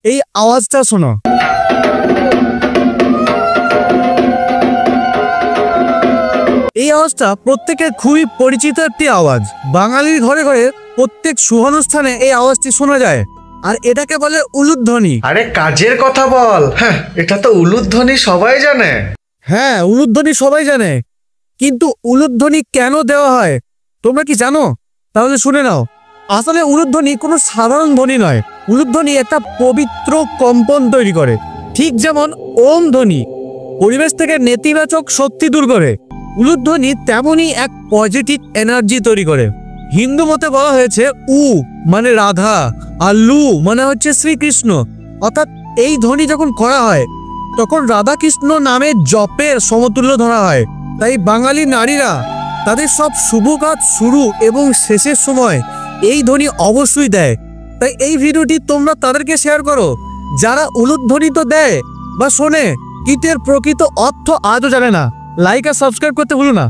এই আওয়াজটা শোনো। এই আওয়াজটা প্রত্যেকের খুবই পরিচিত একটি আওয়াজ। বাঙালির ঘরে ঘরে প্রত্যেক শুভ অনুষ্ঠানে এই আওয়াজটি শোনা যায়, আর এটাকে বলে উলুধ্বনি। আরে কাজের কথা বল। হ্যাঁ, এটা তো উলুধ্বনি সবাই জানে। হ্যাঁ, উলুধ্বনি সবাই জানে, কিন্তু উলুধ্বনি কেন দেওয়া হয় তোমরা কি জানো? তাহলে শুনে নাও। আসলে উলুধ্বনি কোনো সাধারণ ধ্বনি নয়। উলুধ্বনি একটা পবিত্র কম্পন তৈরি করে, ঠিক যেমন ওম ধ্বনি পরিবেশ থেকে নেতিবাচক শক্তি দূর করে। উলুধ্বনি তেমনই এক পজিটিভ এনার্জি তৈরি করে। হিন্দু মতে বলা হয়েছে উ মানে রাধা আর লু মানে হচ্ছে শ্রীকৃষ্ণ। অর্থাৎ এই ধ্বনি যখন করা হয় তখন রাধা কৃষ্ণ নামে জপের সমতুল্য ধরা হয়। তাই বাঙালি নারীরা তাদের সব শুভ কাজ শুরু এবং শেষের সময় এই ধ্বনি অবশ্যই দেয়। তাই এই ভিডিওটি তোমরা তাদেরকে শেয়ার করো যারা উলুধ্বনি তো দেয় বা শোনে, কিন্তু এর প্রকৃত অর্থ আজও জানে না। লাইক আর সাবস্ক্রাইব করতে ভুলো না।